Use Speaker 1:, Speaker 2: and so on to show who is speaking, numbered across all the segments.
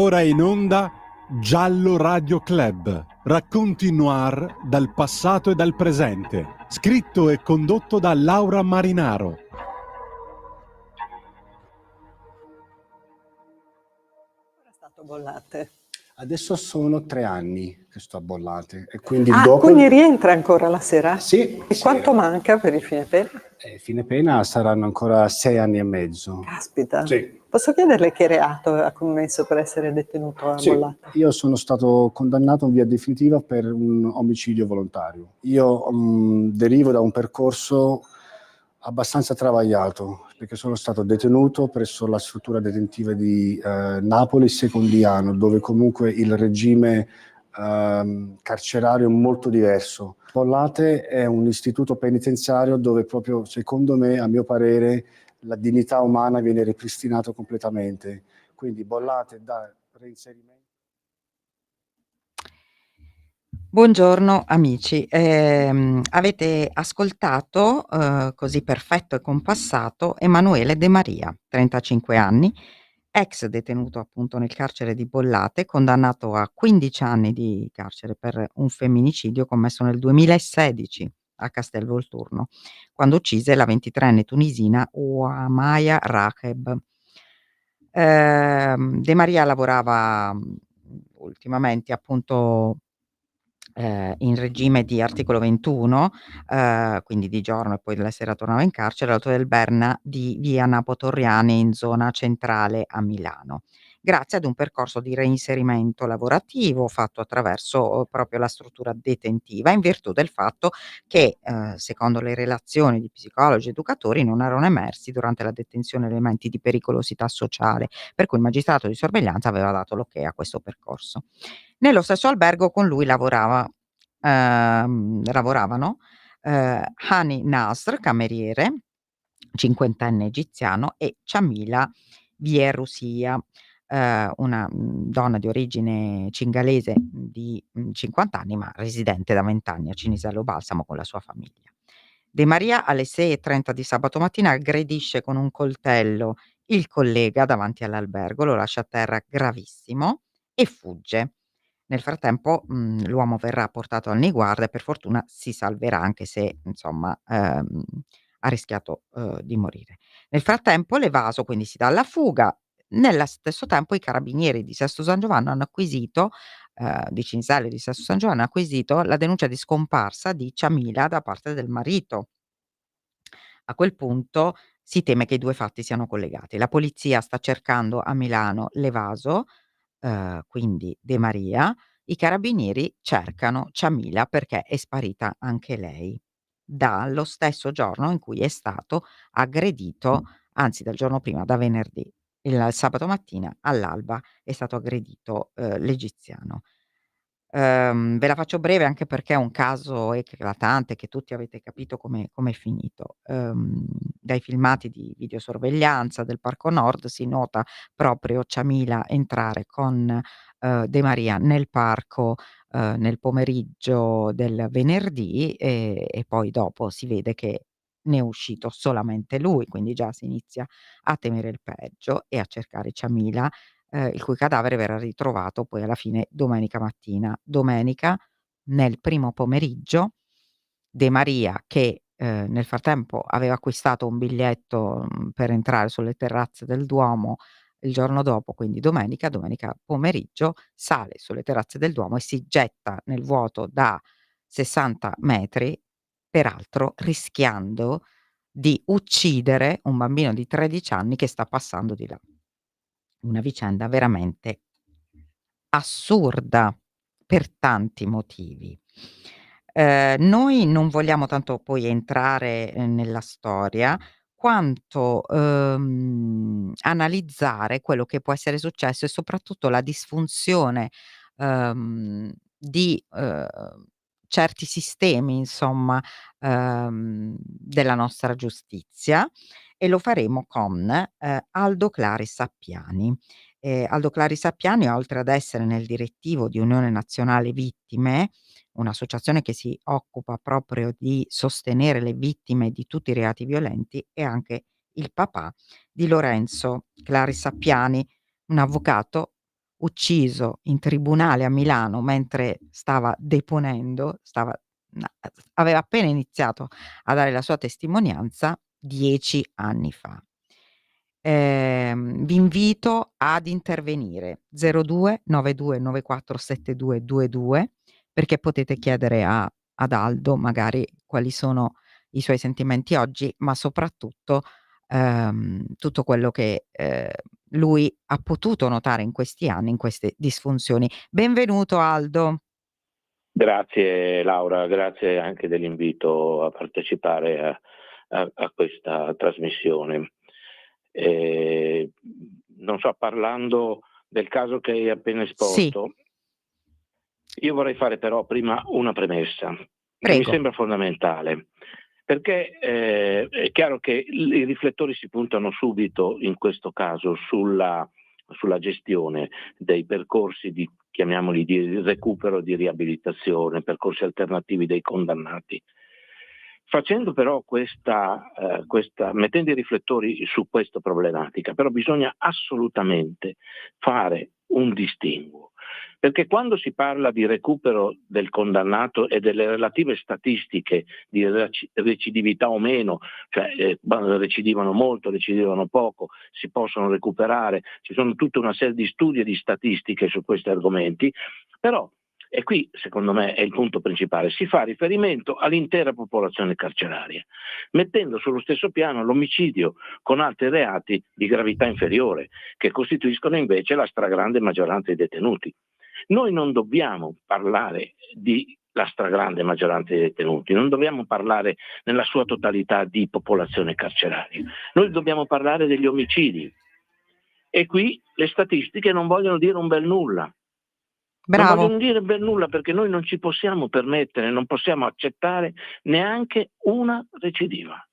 Speaker 1: Ora in onda Giallo Radio Club, racconti noir dal passato e dal presente, scritto e condotto da Laura Marinaro.
Speaker 2: È stato Bollate.
Speaker 3: Adesso sono 3 anni che sto a Bollate e quindi
Speaker 2: quindi rientra ancora la sera?
Speaker 3: Sì.
Speaker 2: E quanto manca per il fine pena?
Speaker 3: Fine pena saranno ancora 6 anni e mezzo.
Speaker 2: Caspita.
Speaker 3: Sì.
Speaker 2: Posso chiederle che reato ha commesso per essere detenuto a Bollate?
Speaker 3: Io sono stato condannato in via definitiva per un omicidio volontario. Io derivo da un percorso abbastanza travagliato, perché sono stato detenuto presso la struttura detentiva di Napoli Secondiano, dove comunque il regime carcerario è molto diverso. Bollate è un istituto penitenziario dove proprio, secondo me, a mio parere, la dignità umana viene ripristinata completamente. Quindi Bollate da reinserimento.
Speaker 4: Buongiorno amici, avete ascoltato così perfetto e compassato Emanuele De Maria, 35 anni, ex detenuto appunto nel carcere di Bollate, condannato a 15 anni di carcere per un femminicidio commesso nel 2016 a Castelvolturno, quando uccise la 23enne tunisina Ouamaya Racheb. De Maria lavorava ultimamente appunto in regime di articolo 21, quindi di giorno e poi della sera tornava in carcere, all'Alto del Berna di via Napo Torriani in zona centrale a Milano, grazie ad un percorso di reinserimento lavorativo fatto attraverso proprio la struttura detentiva, in virtù del fatto che, secondo le relazioni di psicologi ed educatori, non erano emersi durante la detenzione elementi di pericolosità sociale, per cui il magistrato di sorveglianza aveva dato l'ok a questo percorso. Nello stesso albergo con lui lavoravano Hani Nasr, cameriere, cinquantenne egiziano, e Chamila Bierusia, una donna di origine cingalese di 50 anni, ma residente da 20 anni a Cinisello Balsamo con la sua famiglia. De Maria alle 6:30 di sabato mattina aggredisce con un coltello il collega davanti all'albergo, lo lascia a terra gravissimo e fugge. Nel frattempo, l'uomo verrà portato al niguarda e per fortuna si salverà, anche se insomma, ha rischiato, di morire. Nel frattempo l'evaso quindi si dà alla fuga. Nella stesso tempo i carabinieri di Sesto San Giovanni hanno acquisito, di Cinzelle e di Sesto San Giovanni, hanno acquisito la denuncia di scomparsa di Chamila da parte del marito. A quel punto si teme che i 2 fatti siano collegati. La polizia sta cercando a Milano l'evaso, quindi De Maria. I carabinieri cercano Chamila perché è sparita anche lei dallo stesso giorno in cui è stato aggredito, anzi dal giorno prima, da venerdì. Il sabato mattina all'alba è stato aggredito, l'egiziano. Ve la faccio breve anche perché è un caso eclatante che tutti avete capito come è finito. Dai filmati di videosorveglianza del Parco Nord si nota proprio Chamila entrare con, De Maria nel parco, nel pomeriggio del venerdì, e poi dopo si vede che ne è uscito solamente lui, quindi già si inizia a temere il peggio e a cercare Chamila, il cui cadavere verrà ritrovato poi alla fine domenica mattina. Domenica, nel primo pomeriggio, De Maria che, nel frattempo aveva acquistato un biglietto, per entrare sulle terrazze del Duomo il giorno dopo, quindi domenica pomeriggio, sale sulle terrazze del Duomo e si getta nel vuoto da 60 metri, peraltro rischiando di uccidere un bambino di 13 anni che sta passando di là. Una vicenda veramente assurda per tanti motivi. Noi non vogliamo tanto poi entrare, nella storia, quanto, analizzare quello che può essere successo e soprattutto la disfunzione, di, certi sistemi insomma, della nostra giustizia, e lo faremo con, Aldo Claris Appiani. Aldo Claris Appiani, oltre ad essere nel direttivo di Unione Nazionale Vittime, un'associazione che si occupa proprio di sostenere le vittime di tutti i reati violenti, è anche il papà di Lorenzo Claris Appiani, un avvocato ucciso in tribunale a Milano mentre stava deponendo, aveva appena iniziato a dare la sua testimonianza 10 anni fa. Vi invito ad intervenire 02 92 94 7222, perché potete chiedere ad Aldo magari quali sono i suoi sentimenti oggi, ma soprattutto tutto quello che lui ha potuto notare in questi anni, in queste disfunzioni. Benvenuto Aldo.
Speaker 5: Grazie Laura, grazie anche dell'invito a partecipare a questa trasmissione. Non so, parlando del caso che hai appena esposto, io vorrei fare però prima una premessa che mi sembra fondamentale, perché è chiaro che i riflettori si puntano subito in questo caso sulla gestione dei percorsi chiamiamoli di recupero, di riabilitazione, percorsi alternativi dei condannati. Facendo però mettendo i riflettori su questa problematica, però bisogna assolutamente fare un distinguo, perché quando si parla di recupero del condannato e delle relative statistiche di recidività o meno, cioè recidivano molto, recidivano poco, si possono recuperare, ci sono tutta una serie di studi e di statistiche su questi argomenti, però e qui secondo me è il punto principale, si fa riferimento all'intera popolazione carceraria, mettendo sullo stesso piano l'omicidio con altri reati di gravità inferiore, che costituiscono invece la stragrande maggioranza dei detenuti. Noi non dobbiamo parlare la stragrande maggioranza dei detenuti, non dobbiamo parlare nella sua totalità di popolazione carceraria, noi dobbiamo parlare degli omicidi. E qui le statistiche non vogliono dire un bel nulla.
Speaker 4: Bravo.
Speaker 5: Non vogliono dire per nulla, perché noi non ci possiamo permettere, non possiamo accettare neanche una recidiva.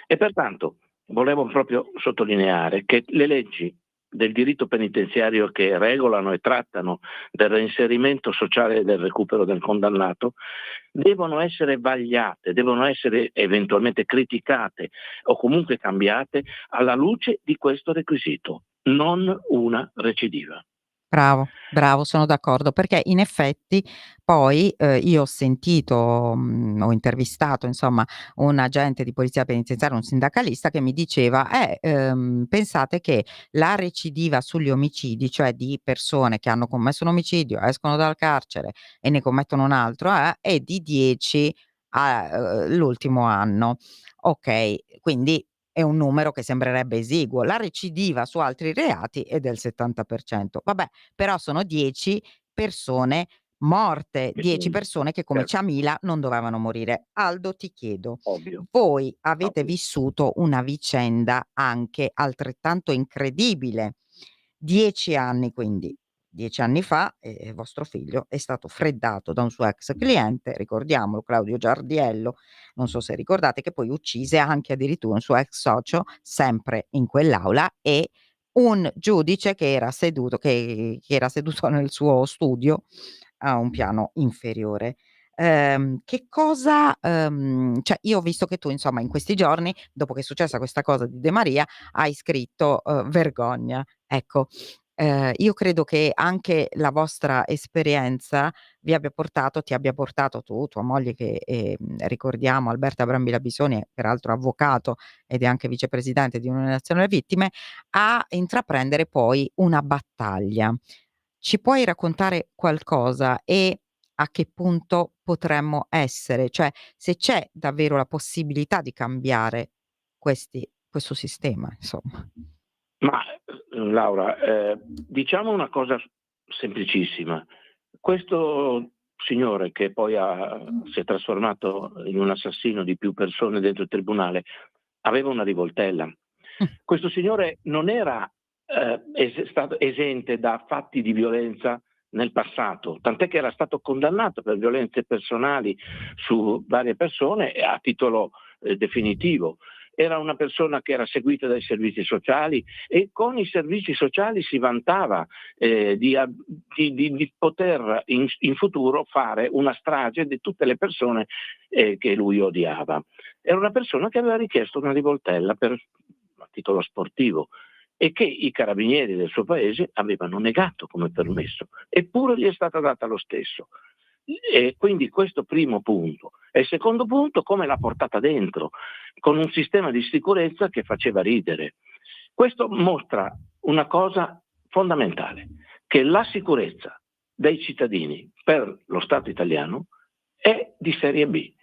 Speaker 5: E pertanto volevo proprio sottolineare che le leggi del diritto penitenziario che regolano e trattano del reinserimento sociale e del recupero del condannato devono essere vagliate, devono essere eventualmente criticate o comunque cambiate alla luce di questo requisito, non una recidiva.
Speaker 4: Bravo, sono d'accordo, perché in effetti poi io ho sentito, ho intervistato insomma un agente di polizia penitenziaria, un sindacalista che mi diceva: pensate che la recidiva sugli omicidi, cioè di persone che hanno commesso un omicidio, escono dal carcere e ne commettono un altro, è di 10 l'ultimo anno. Okay, quindi è un numero che sembrerebbe esiguo. La recidiva su altri reati è del 70%. Vabbè, però sono 10 persone morte, 10 persone che come
Speaker 5: Certo.
Speaker 4: Ciamila non dovevano morire. Aldo, ti chiedo,
Speaker 5: Ovvio.
Speaker 4: voi avete vissuto una vicenda anche altrettanto incredibile. 10 anni quindi. 10 anni fa, vostro figlio è stato freddato da un suo ex cliente, ricordiamolo, Claudio Giardiello, non so se ricordate, che poi uccise anche addirittura un suo ex socio, sempre in quell'aula, e un giudice che era seduto nel suo studio a un piano inferiore. Che cosa cioè io ho visto che tu insomma in questi giorni, dopo che è successa questa cosa di De Maria, hai scritto, "Vergogna". Ecco, io credo che anche la vostra esperienza ti abbia portato tu, tua moglie che, ricordiamo Alberta Brambilla Bisogni, è peraltro avvocato ed è anche vicepresidente di Unione Nazionale Vittime, a intraprendere poi una battaglia. Ci puoi raccontare qualcosa e a che punto potremmo essere? Cioè, se c'è davvero la possibilità di cambiare questo sistema, insomma.
Speaker 5: Ma Laura, diciamo una cosa semplicissima. Questo signore che poi si è trasformato in un assassino di più persone dentro il tribunale aveva una rivoltella. Questo signore non era stato esente da fatti di violenza nel passato, tant'è che era stato condannato per violenze personali su varie persone a titolo definitivo. Era una persona che era seguita dai servizi sociali e con i servizi sociali si vantava di poter in futuro fare una strage di tutte le persone che lui odiava. Era una persona che aveva richiesto una rivoltella a titolo sportivo. e che i carabinieri del suo paese avevano negato come permesso, eppure gli è stata data lo stesso. E quindi questo primo punto. E il secondo punto, come l'ha portata dentro, con un sistema di sicurezza che faceva ridere. Questo mostra una cosa fondamentale, che la sicurezza dei cittadini per lo Stato italiano è di serie B.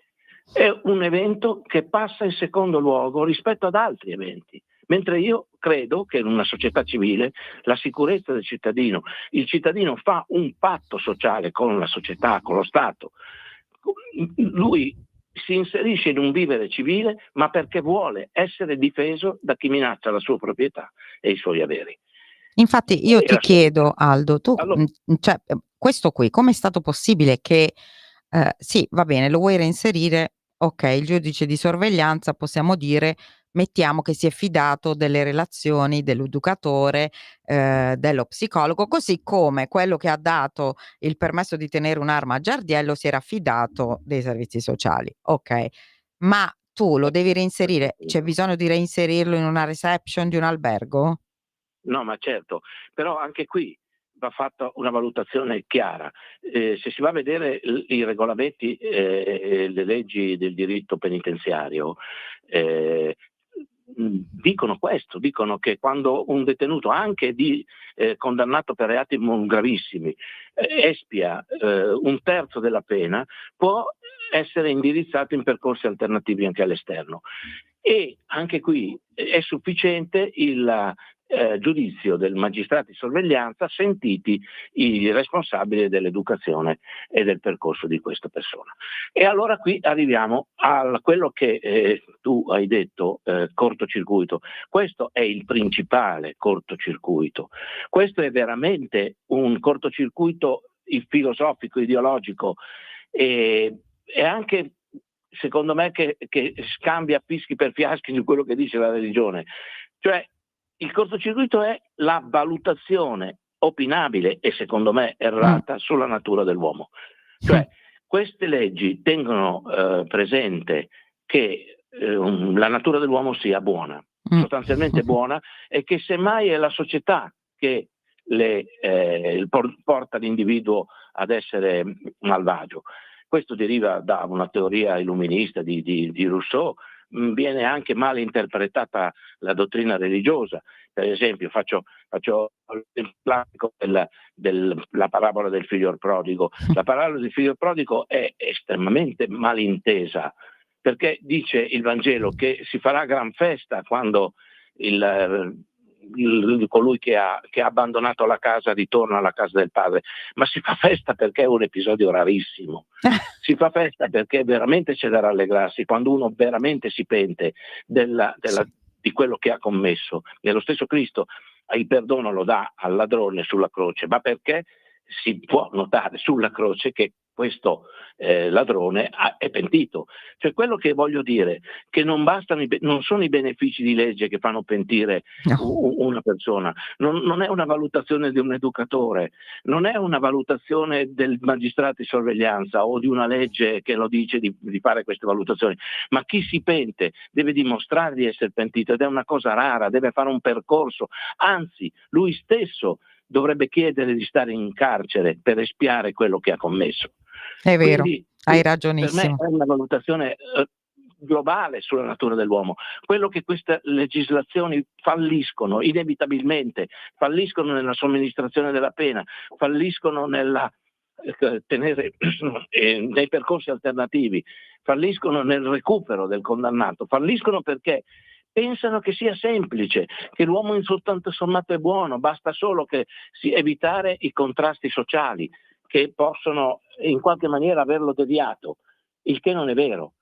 Speaker 5: È un evento che passa in secondo luogo rispetto ad altri eventi. Mentre io credo che in una società civile la sicurezza del cittadino, il cittadino fa un patto sociale con la società, con lo Stato, lui si inserisce in un vivere civile, ma perché vuole essere difeso da chi minaccia la sua proprietà e i suoi averi.
Speaker 4: Infatti io
Speaker 5: E
Speaker 4: ti
Speaker 5: la
Speaker 4: chiedo, Aldo, tu,
Speaker 5: allora,
Speaker 4: cioè, questo qui, com'è stato possibile che, sì, va bene, lo vuoi reinserire, ok, il giudice di sorveglianza, possiamo dire, mettiamo che si è fidato delle relazioni dell'educatore, dello psicologo, così come quello che ha dato il permesso di tenere un'arma a Giardiello si era fidato dei servizi sociali, ok, ma tu lo devi reinserire, c'è bisogno di reinserirlo in una reception di un albergo?
Speaker 5: no, ma certo, però anche qui va fatta una valutazione chiara. Se si va a vedere i regolamenti e le leggi del diritto penitenziario, dicono questo, dicono che quando un detenuto, anche condannato per reati gravissimi, espia un terzo della pena, può essere indirizzato in percorsi alternativi anche all'esterno. E anche qui è sufficiente il giudizio del magistrato di sorveglianza, sentiti i responsabili dell'educazione e del percorso di questa persona. E allora qui arriviamo a quello che tu hai detto, cortocircuito. Questo è il principale cortocircuito. Questo è veramente un cortocircuito filosofico, ideologico e anche, secondo me, che scambia fischi per fiaschi su quello che dice la religione. Cioè, il cortocircuito è la valutazione opinabile e secondo me errata sulla natura dell'uomo. Cioè, queste leggi tengono presente che la natura dell'uomo sia buona, sostanzialmente buona, e che semmai è la società che porta l'individuo ad essere malvagio. Questo deriva da una teoria illuminista di Rousseau. Viene anche male interpretata la dottrina religiosa. Per esempio, faccio l'esempio classico della parabola del figlio prodigo. La parabola del figlio prodigo è estremamente malintesa, perché dice il Vangelo che si farà gran festa quando colui che ha abbandonato la casa ritorna alla casa del padre, ma si fa festa perché è un episodio rarissimo. Si fa festa perché veramente c'è da rallegrarsi quando uno veramente si pente di quello che ha commesso. E lo stesso Cristo il perdono lo dà al ladrone sulla croce, ma perché si può notare sulla croce che questo ladrone è pentito. Cioè, quello che voglio dire che non sono i benefici di legge che fanno pentire una persona, non è una valutazione di un educatore, non è una valutazione del magistrato di sorveglianza o di una legge che lo dice di fare queste valutazioni, ma chi si pente deve dimostrare di essere pentito ed è una cosa rara, deve fare un percorso, anzi lui stesso dovrebbe chiedere di stare in carcere per espiare quello che ha commesso.
Speaker 4: È vero,
Speaker 5: Quindi,
Speaker 4: hai
Speaker 5: per me
Speaker 4: ragionissimo.
Speaker 5: è una valutazione globale sulla natura dell'uomo. Quello che queste legislazioni falliscono inevitabilmente, falliscono nella somministrazione della pena, falliscono nella tenere nei percorsi alternativi, falliscono nel recupero del condannato, falliscono perché pensano che sia semplice, che l'uomo in soltanto sommato è buono, basta solo che evitare i contrasti sociali che possono in qualche maniera averlo deviato, il che non è vero.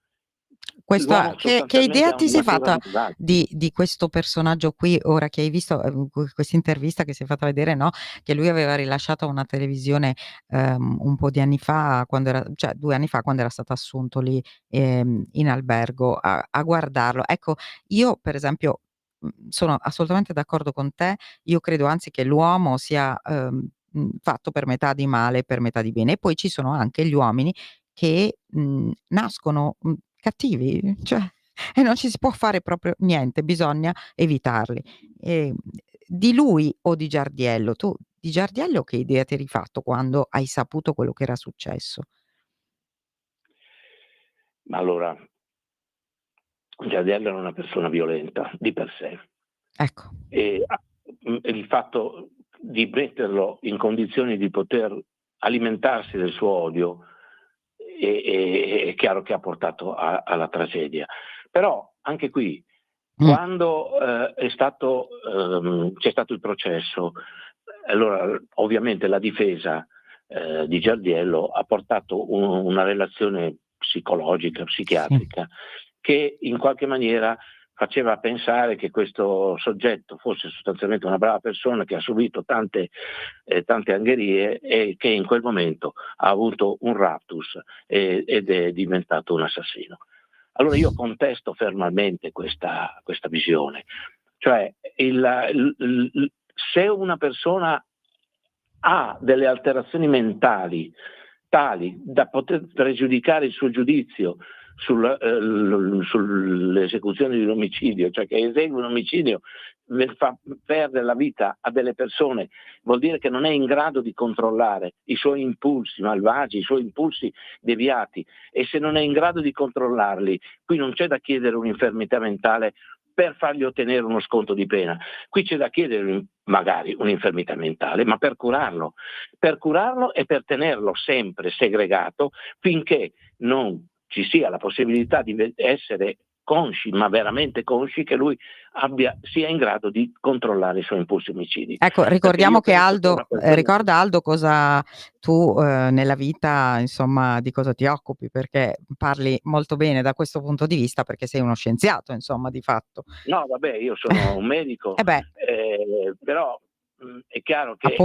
Speaker 5: L'uomo
Speaker 4: Che
Speaker 5: sostanzialmente
Speaker 4: idea
Speaker 5: ha
Speaker 4: ti
Speaker 5: una
Speaker 4: sei
Speaker 5: natura
Speaker 4: fatta
Speaker 5: malvagia.
Speaker 4: di questo personaggio qui, ora che hai visto questa intervista che si è fatta vedere, no? Che lui aveva rilasciato a una televisione un po' di anni fa, cioè 2 anni fa, quando era stato assunto lì in albergo a guardarlo. Ecco, io per esempio sono assolutamente d'accordo con te, io credo anzi che l'uomo sia fatto per metà di male e per metà di bene. E poi ci sono anche gli uomini che nascono cattivi, cioè, e non ci si può fare proprio niente, bisogna evitarli. di lui o di Giardiello? Tu di Giardiello che idea ti eri fatto quando hai saputo quello che era successo?
Speaker 5: Ma allora, Giardello era una persona violenta di per sé
Speaker 4: Ecco.
Speaker 5: e il fatto di metterlo in condizioni di poter alimentarsi del suo odio è chiaro che ha portato alla tragedia. Però anche qui, quando c'è stato il processo, allora ovviamente la difesa di Giardiello ha portato una relazione psicologica,
Speaker 4: Sì.
Speaker 5: psichiatrica, che in qualche maniera faceva pensare che questo soggetto fosse sostanzialmente una brava persona che ha subito tante angherie e che in quel momento ha avuto un raptus ed è diventato un assassino. Allora io contesto fermamente questa visione, cioè se una persona ha delle alterazioni mentali tali da poter pregiudicare il suo giudizio sull'esecuzione di un omicidio, cioè che esegue un omicidio, fa perdere la vita a delle persone, vuol dire che non è in grado di controllare i suoi impulsi malvagi, i suoi impulsi deviati, e se non è in grado di controllarli, qui non c'è da chiedere un'infermità mentale per fargli ottenere uno sconto di pena. Qui c'è da chiedere magari un'infermità mentale, ma per curarlo e per tenerlo sempre segregato finché non ci sia la possibilità di essere consci, ma veramente consci, che lui sia in grado di controllare i suoi impulsi omicidi.
Speaker 4: Ecco, ricordiamo che Aldo, ricorda Aldo cosa tu nella vita, insomma, di cosa ti occupi, perché parli molto bene da questo punto di vista, perché sei uno scienziato, insomma, di fatto.
Speaker 5: No, vabbè, io sono un medico, però è chiaro che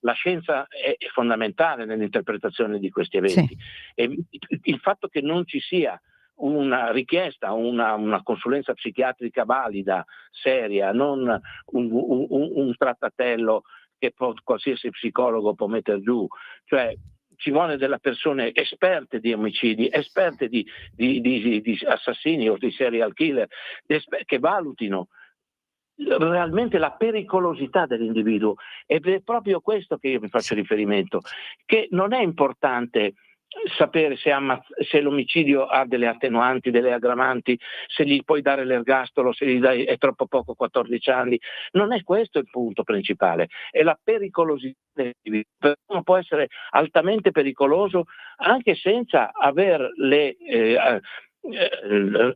Speaker 5: la scienza è fondamentale nell'interpretazione di questi eventi.
Speaker 4: Sì.
Speaker 5: E il fatto che non ci sia una richiesta, una consulenza psichiatrica valida, seria, non un trattatello che qualsiasi psicologo può mettere giù, cioè ci vuole delle persone esperte di omicidi, esperte di assassini o di serial killer, che valutino realmente la pericolosità dell'individuo, ed è proprio questo che io mi faccio riferimento, che non è importante sapere se l'omicidio ha delle attenuanti, delle aggravanti, se gli puoi dare l'ergastolo, se gli dai è troppo poco 14 anni, non è questo il punto principale, è la pericolosità dell'individuo. Uno può essere altamente pericoloso anche senza aver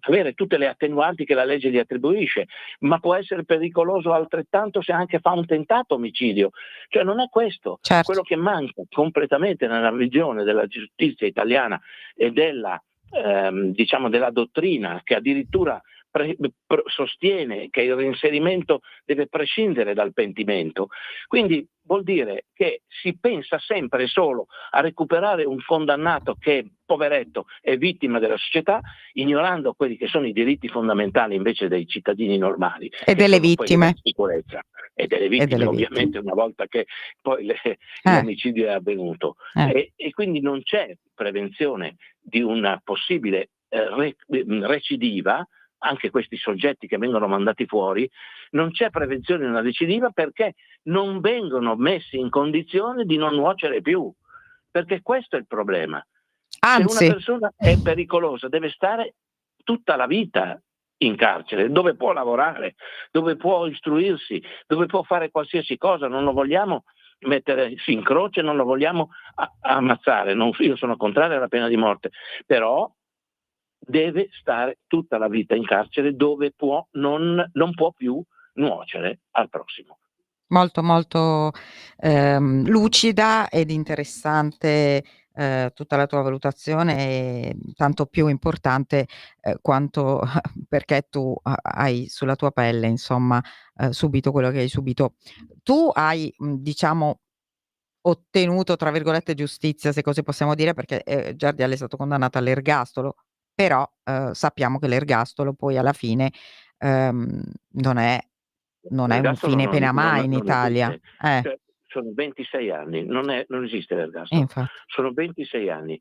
Speaker 5: avere tutte le attenuanti che la legge gli attribuisce, ma può essere pericoloso altrettanto se anche fa un tentato omicidio. Cioè non è questo.
Speaker 4: Certo.
Speaker 5: Quello che manca completamente nella visione della giustizia italiana e della dottrina, che addirittura sostiene che il reinserimento deve prescindere dal pentimento. Quindi vuol dire che si pensa sempre e solo a recuperare un condannato che, poveretto, è vittima della società, ignorando quelli che sono i diritti fondamentali invece dei cittadini normali
Speaker 4: e delle vittime,
Speaker 5: sicurezza e delle vittime, ovviamente, una volta che poi l'omicidio è avvenuto. E quindi non c'è prevenzione di una possibile recidiva. Anche questi soggetti che vengono mandati fuori, non c'è prevenzione di una recidiva perché non vengono messi in condizione di non nuocere più, perché questo è il problema.
Speaker 4: Anzi,
Speaker 5: se una persona è pericolosa deve stare tutta la vita in carcere, dove può lavorare, dove può istruirsi, dove può fare qualsiasi cosa. Non lo vogliamo mettere in croce, non lo vogliamo ammazzare. Io sono contrario alla pena di morte, però deve stare tutta la vita in carcere, dove non può più nuocere al prossimo.
Speaker 4: Molto, molto lucida ed interessante tutta la tua valutazione, e tanto più importante quanto perché tu hai sulla tua pelle, insomma, subito quello che hai subito. Tu hai, diciamo, ottenuto, tra virgolette, "giustizia", se così possiamo dire, perché Giardiello è stato condannato all'ergastolo, però sappiamo che l'ergastolo poi alla fine non è un fine pena mai in Italia.
Speaker 5: Cioè, sono 26 anni, non esiste l'ergastolo.
Speaker 4: Infatti.
Speaker 5: Sono 26 anni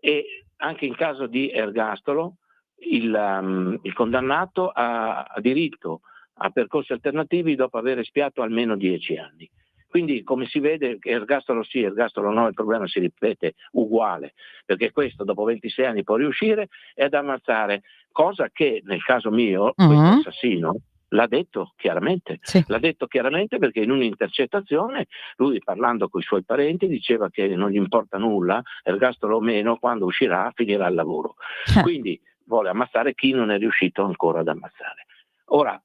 Speaker 5: e anche in caso di ergastolo il condannato ha diritto a percorsi alternativi dopo aver espiato almeno 10 anni. Quindi, come si vede, ergastolo sì, ergastolo no, il problema si ripete uguale, perché questo dopo 26 anni può riuscire e ad ammazzare, cosa che nel caso mio, questo assassino, l'ha detto chiaramente.
Speaker 4: Sì.
Speaker 5: L'ha detto chiaramente perché in un'intercettazione lui, parlando con i suoi parenti, diceva che non gli importa nulla, ergastolo o meno, quando uscirà finirà il lavoro. Quindi vuole ammazzare chi non è riuscito ancora ad ammazzare. Ora,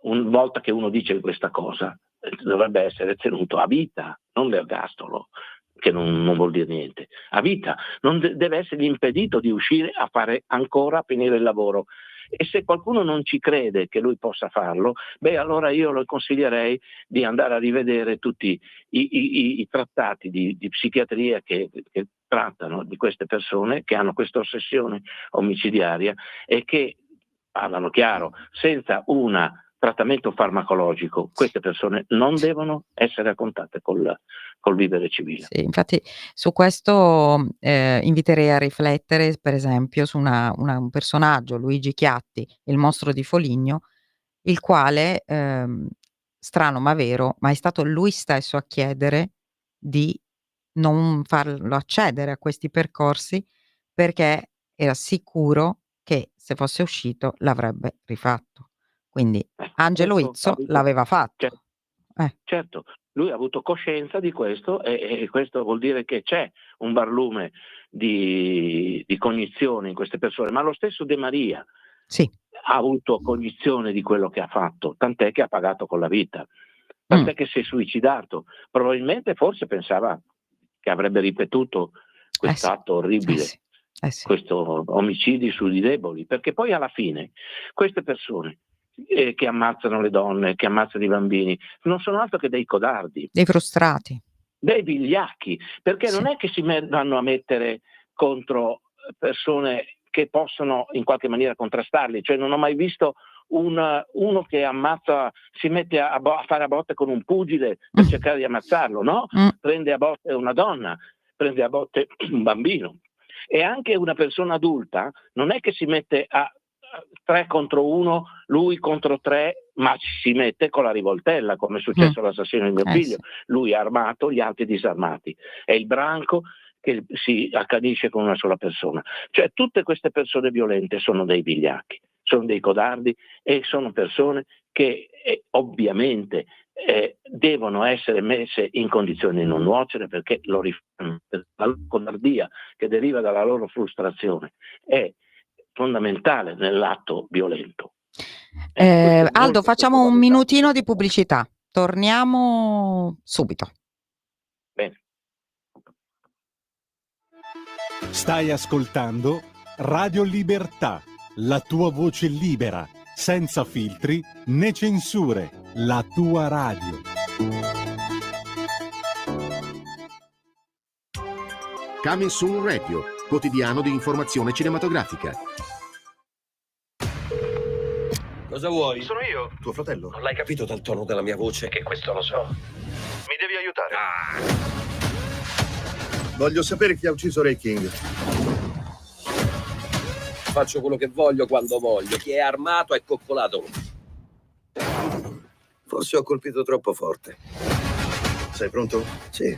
Speaker 5: una volta che uno dice questa cosa, dovrebbe essere tenuto a vita, non l'ergastolo, che non vuol dire niente, a vita, non deve essergli impedito di uscire a fare ancora, a finire il lavoro. E se qualcuno non ci crede che lui possa farlo, allora io lo consiglierei di andare a rivedere tutti i trattati di psichiatria che trattano di queste persone che hanno questa ossessione omicidiaria e che parlano chiaro, senza un trattamento farmacologico queste persone non devono essere a contatto col vivere civile.
Speaker 4: Sì, infatti su questo inviterei a riflettere, per esempio, su un personaggio, Luigi Chiatti, il mostro di Foligno, il quale, strano ma vero, ma è stato lui stesso a chiedere di non farlo accedere a questi percorsi, perché era sicuro che se fosse uscito l'avrebbe rifatto. Quindi Angelo
Speaker 5: Questo
Speaker 4: Izzo l'aveva fatto.
Speaker 5: Certo, lui ha avuto coscienza di questo e questo vuol dire che c'è un barlume di cognizione in queste persone, ma lo stesso De Maria
Speaker 4: Sì.
Speaker 5: ha avuto cognizione di quello che ha fatto, tant'è che ha pagato con la vita, tant'è che si è suicidato. Probabilmente forse pensava che avrebbe ripetuto quest'atto orribile, questo omicidi sui deboli, perché poi alla fine queste persone che ammazzano le donne, che ammazzano i bambini, non sono altro che dei codardi,
Speaker 4: dei frustrati,
Speaker 5: dei vigliacchi, perché non è che si vanno a mettere contro persone che possono in qualche maniera contrastarli, cioè non ho mai visto uno che ammazza, si mette a fare a botte con un pugile per cercare di ammazzarlo, no? Prende a botte una donna, prende a botte un bambino, e anche una persona adulta non è che si mette a 3 contro 1, lui contro 3, ma si mette con la rivoltella, come è successo all'assassino di mio figlio. Lui è armato, gli altri disarmati. È il branco che si accanisce con una sola persona. Cioè tutte queste persone violente sono dei vigliacchi, sono dei codardi e sono persone che ovviamente devono essere messe in condizioni di non nuocere, perché lo rifanno. La codardia che deriva dalla loro frustrazione è fondamentale nell'atto violento.
Speaker 4: Aldo, facciamo un minutino di pubblicità, torniamo subito.
Speaker 5: Bene.
Speaker 1: Stai ascoltando Radio Libertà, la tua voce libera, senza filtri né censure, la tua radio.
Speaker 6: Coming Soon Radio, quotidiano di informazione cinematografica.
Speaker 7: Cosa vuoi?
Speaker 8: Sono io,
Speaker 6: Tuo fratello.
Speaker 7: Non l'hai capito dal tono della mia voce che questo lo so.
Speaker 8: mi devi aiutare.
Speaker 6: Voglio sapere chi ha ucciso Ray King.
Speaker 7: Faccio quello che voglio quando voglio. Chi è armato è coccolato. Forse ho colpito troppo forte.
Speaker 6: Sei pronto?
Speaker 7: Sì.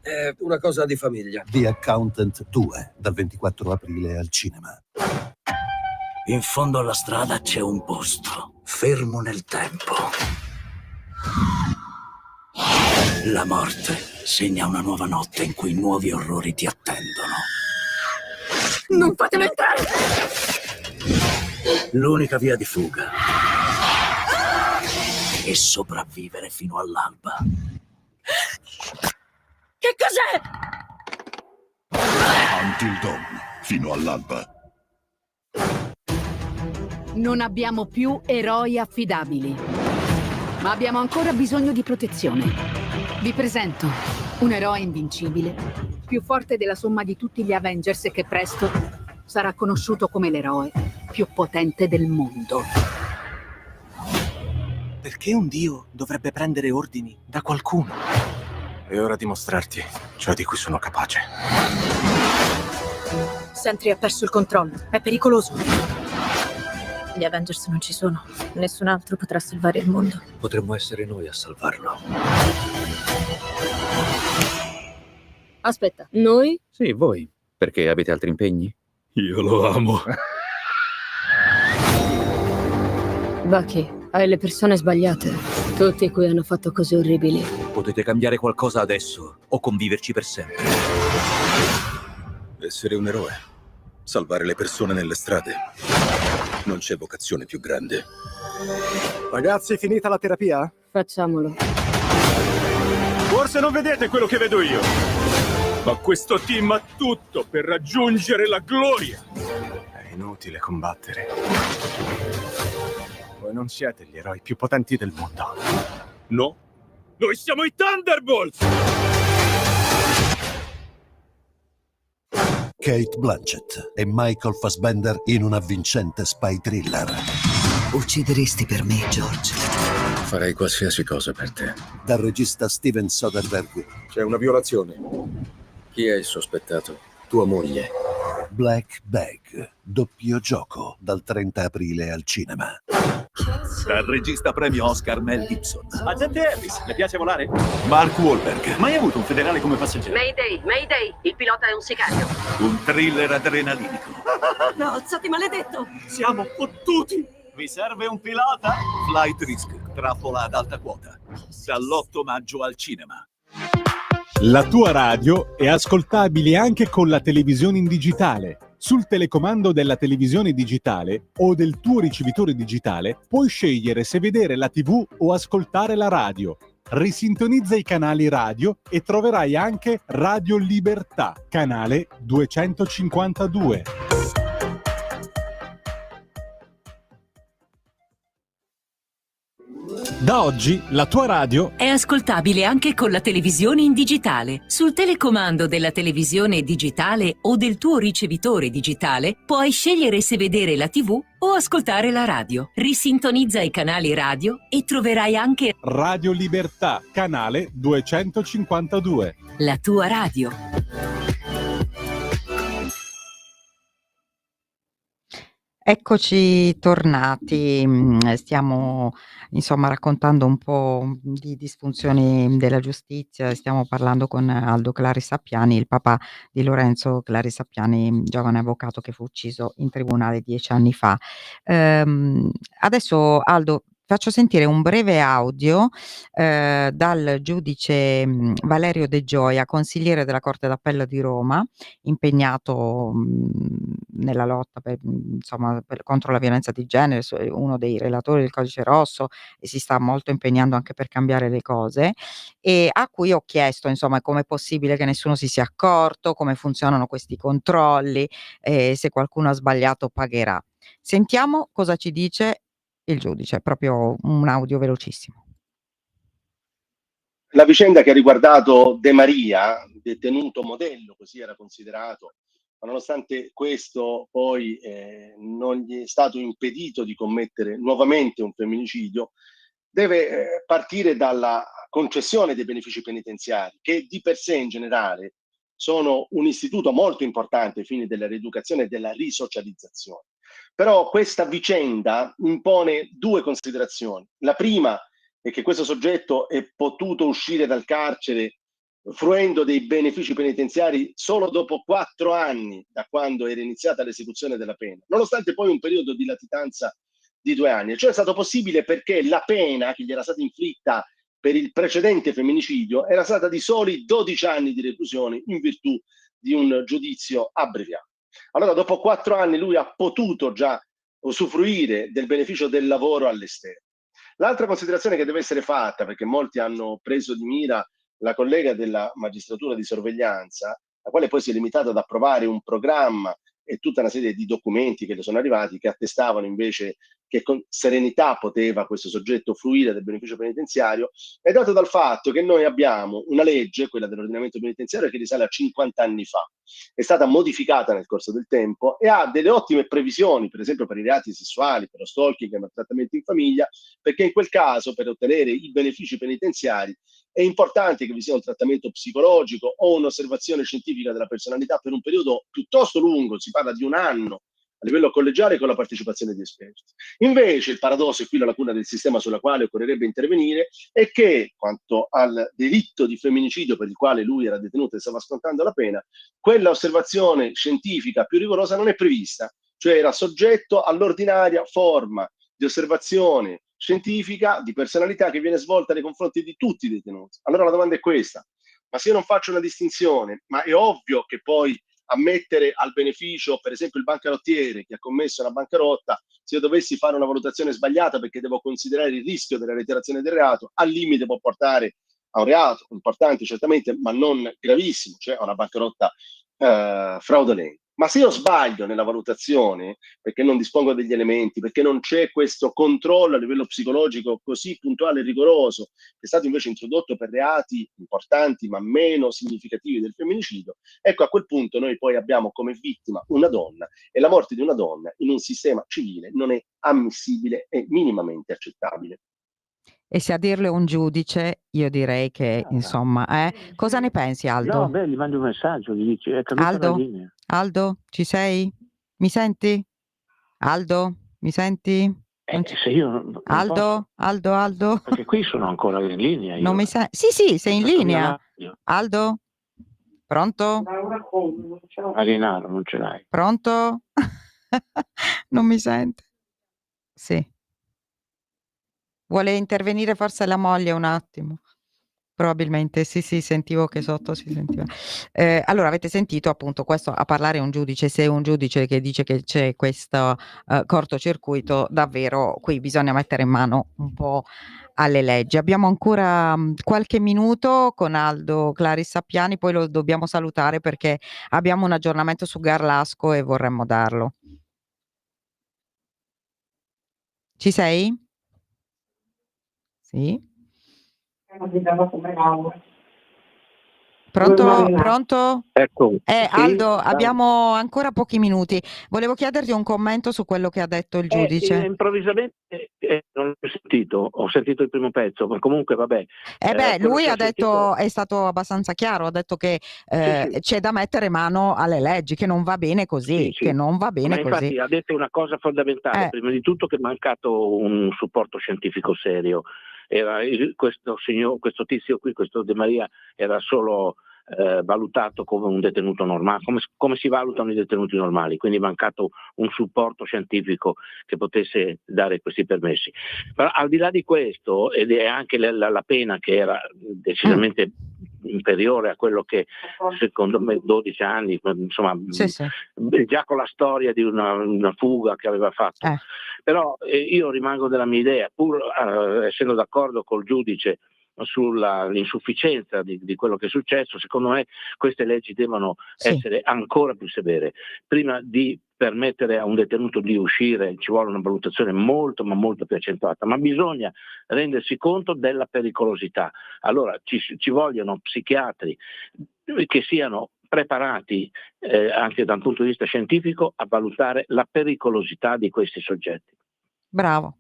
Speaker 7: È una cosa di famiglia.
Speaker 9: The Accountant 2, dal 24 aprile al cinema.
Speaker 10: In fondo alla strada c'è un posto, fermo nel tempo. La morte segna una nuova notte in cui nuovi orrori ti attendono. Non fatemi entrare! L'unica via di fuga è sopravvivere fino all'alba. Che cos'è?
Speaker 6: Until Dawn, fino all'alba.
Speaker 11: Non abbiamo più eroi affidabili, ma abbiamo ancora bisogno di protezione. Vi presento un eroe invincibile, più forte della somma di tutti gli Avengers e che presto sarà conosciuto come l'eroe più potente del mondo.
Speaker 9: Perché un dio dovrebbe prendere ordini da qualcuno? È ora di mostrarti ciò di cui sono capace.
Speaker 11: Sentry ha perso il controllo, è pericoloso.
Speaker 8: Gli Avengers non ci sono. Nessun altro potrà salvare il mondo.
Speaker 10: Potremmo essere noi a salvarlo.
Speaker 8: Aspetta, noi?
Speaker 12: Sì, voi. Perché avete altri impegni? Io lo amo.
Speaker 8: Bucky, hai le persone sbagliate. Tutti qui hanno fatto cose orribili.
Speaker 10: Potete cambiare qualcosa adesso o conviverci per sempre.
Speaker 9: Essere un eroe. Salvare le persone nelle strade. Non c'è vocazione più grande.
Speaker 13: Ragazzi, finita la terapia?
Speaker 8: Facciamolo.
Speaker 13: Forse non vedete quello che vedo io. Ma questo team ha tutto per raggiungere la gloria. È inutile combattere. Voi non siete gli eroi più potenti del mondo. No? Noi siamo i Thunderbolts!
Speaker 14: Kate Blanchett e Michael Fassbender in una vincente spy thriller.
Speaker 10: Uccideresti per me, George?
Speaker 9: Farei qualsiasi cosa per te.
Speaker 14: Dal regista Steven Soderbergh.
Speaker 9: C'è una violazione. Chi è il sospettato? Tua moglie.
Speaker 14: Black Bag, doppio gioco, dal 30 aprile al cinema.
Speaker 10: Dal regista premio Oscar Mel Gibson.
Speaker 13: Agente Harris, le piace volare?
Speaker 10: Mark Wahlberg.
Speaker 13: Mai avuto un federale come passeggero?
Speaker 15: Mayday, il pilota è un sicario.
Speaker 10: Un thriller adrenalinico.
Speaker 15: No, zatti maledetto!
Speaker 13: Siamo fottuti! Vi serve un pilota?
Speaker 10: Flight Risk, trappola ad alta quota. Dall'8 maggio al cinema.
Speaker 1: La tua radio è ascoltabile anche con la televisione in digitale. Sul telecomando della televisione digitale o del tuo ricevitore digitale puoi scegliere se vedere la TV o ascoltare la radio. Risintonizza i canali radio e troverai anche Radio Libertà, canale 252. Da oggi la tua radio
Speaker 15: È ascoltabile anche con la televisione in digitale. Sul telecomando della televisione digitale o del tuo ricevitore digitale puoi scegliere se vedere la TV o ascoltare la radio. Risintonizza i canali radio e troverai anche
Speaker 1: Radio Libertà, canale 252.
Speaker 15: la tua radio.
Speaker 4: Eccoci tornati, stiamo insomma raccontando un po' di disfunzioni della giustizia, stiamo parlando con Aldo Clari Sappiani, il papà di Lorenzo Clari Sappiani, giovane avvocato che fu ucciso in tribunale 10 anni fa. Adesso Aldo faccio sentire un breve audio dal giudice Valerio De Gioia, consigliere della Corte d'Appello di Roma, impegnato nella lotta contro la violenza di genere, uno dei relatori del Codice Rosso, e si sta molto impegnando anche per cambiare le cose, e a cui ho chiesto insomma com'è possibile che nessuno si sia accorto, come funzionano questi controlli, se qualcuno ha sbagliato pagherà. Sentiamo cosa ci dice il giudice, proprio un audio velocissimo.
Speaker 16: La vicenda che ha riguardato De Maria, detenuto modello, così era considerato, ma nonostante questo poi non gli è stato impedito di commettere nuovamente un femminicidio, deve partire dalla concessione dei benefici penitenziari, che di per sé in generale sono un istituto molto importante ai fini della rieducazione e della risocializzazione. Però questa vicenda impone due considerazioni. La prima è che questo soggetto è potuto uscire dal carcere fruendo dei benefici penitenziari solo dopo 4 anni da quando era iniziata l'esecuzione della pena, nonostante poi un periodo di latitanza di 2 anni. Cioè è stato possibile perché la pena che gli era stata inflitta per il precedente femminicidio era stata di soli 12 anni di reclusione in virtù di un giudizio abbreviato. Allora dopo 4 anni lui ha potuto già usufruire del beneficio del lavoro all'esterno. L'altra considerazione che deve essere fatta, perché molti hanno preso di mira la collega della magistratura di sorveglianza, la quale poi si è limitata ad approvare un programma e tutta una serie di documenti che le sono arrivati che attestavano invece che con serenità poteva questo soggetto fruire del beneficio penitenziario, è dato dal fatto che noi abbiamo una legge, quella dell'ordinamento penitenziario, che risale a 50 anni fa, è stata modificata nel corso del tempo e ha delle ottime previsioni, per esempio per i reati sessuali, per lo stalking e il maltrattamento in famiglia, perché in quel caso per ottenere i benefici penitenziari è importante che vi sia un trattamento psicologico o un'osservazione scientifica della personalità per un periodo piuttosto lungo, si parla di 1 anno, a livello collegiale con la partecipazione di esperti. Invece il paradosso, e qui la lacuna del sistema sulla quale occorrerebbe intervenire, è che quanto al delitto di femminicidio per il quale lui era detenuto e stava scontando la pena, quella osservazione scientifica più rigorosa non è prevista, cioè era soggetto all'ordinaria forma di osservazione scientifica di personalità che viene svolta nei confronti di tutti i detenuti. Allora la domanda è questa: ma se io non faccio una distinzione, ma è ovvio che poi ammettere al beneficio, per esempio il bancarottiere che ha commesso una bancarotta, se io dovessi fare una valutazione sbagliata perché devo considerare il rischio della reiterazione del reato, al limite può portare a un reato importante certamente, ma non gravissimo, cioè a una bancarotta fraudolenta. Ma se io sbaglio nella valutazione, perché non dispongo degli elementi, perché non c'è questo controllo a livello psicologico così puntuale e rigoroso, che è stato invece introdotto per reati importanti ma meno significativi del femminicidio, ecco, a quel punto noi poi abbiamo come vittima una donna, e la morte di una donna in un sistema civile non è ammissibile e minimamente accettabile.
Speaker 4: E se a dirlo è un giudice, io direi che, insomma, cosa ne pensi, Aldo?
Speaker 5: No, beh, gli mandi un messaggio, gli dici, è caduta la
Speaker 4: Aldo?
Speaker 5: linea.
Speaker 4: Aldo, ci sei? Mi senti? Aldo, mi senti?
Speaker 5: Se io non
Speaker 4: Aldo?
Speaker 5: posso,
Speaker 4: Aldo?
Speaker 5: perché qui sono ancora in linea.
Speaker 4: Non mi senti? Sì, sei in linea. Aldo? Pronto?
Speaker 5: Marinaro, non ce l'hai.
Speaker 4: Pronto? Non mi sente? Sì. Vuole intervenire forse la moglie un attimo? Probabilmente, sì, sentivo che sotto si sentiva. Allora, avete sentito appunto questo a parlare un giudice, se è un giudice che dice che c'è questo cortocircuito, davvero qui bisogna mettere in mano un po' alle leggi. Abbiamo ancora qualche minuto con Aldo Claris Sappiani, poi lo dobbiamo salutare perché abbiamo un aggiornamento su Garlasco e vorremmo darlo. Ci sei? Sì. Pronto?
Speaker 5: Ecco.
Speaker 4: Aldo, abbiamo ancora pochi minuti. Volevo chiederti un commento su quello che ha detto il giudice.
Speaker 5: Improvvisamente non l'ho sentito, ho sentito il primo pezzo, ma comunque vabbè.
Speaker 4: Lui ha detto, è stato abbastanza chiaro, ha detto che c'è da mettere mano alle leggi, che non va bene così, che non va bene
Speaker 5: ma
Speaker 4: così.
Speaker 5: infatti ha detto una cosa fondamentale, prima di tutto che è mancato un supporto scientifico serio. Questo tizio qui, questo De Maria, era solo valutato come un detenuto normale, come si valutano i detenuti normali, quindi è mancato un supporto scientifico che potesse dare questi permessi. Però al di là di questo, ed è anche la pena che era decisamente inferiore a quello che secondo me 12 anni, insomma, già con la storia di una fuga che aveva fatto. Però io rimango della mia idea, pur essendo d'accordo col giudice sull'insufficienza di quello che è successo. Secondo me queste leggi devono essere ancora più severe. Prima di permettere a un detenuto di uscire ci vuole una valutazione molto ma molto più accentuata, ma bisogna rendersi conto della pericolosità. Allora ci vogliono psichiatri che siano preparati anche da un punto di vista scientifico a valutare la pericolosità di questi soggetti.
Speaker 4: Bravo.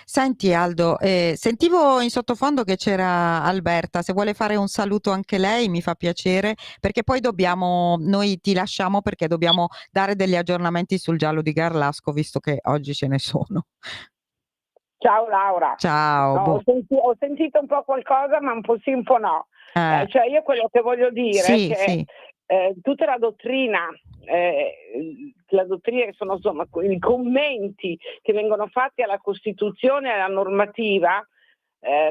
Speaker 4: Senti Aldo, sentivo in sottofondo che c'era Alberta, se vuole fare un saluto anche lei mi fa piacere, perché poi noi ti lasciamo perché dobbiamo dare degli aggiornamenti sul giallo di Garlasco, visto che oggi ce ne sono.
Speaker 17: Ciao Laura.
Speaker 4: Ciao.
Speaker 17: Ho sentito un po' qualcosa, ma un po' sì, un po' no. Cioè io quello che voglio dire è che tutta la dottrina sono insomma i commenti che vengono fatti alla Costituzione e alla normativa.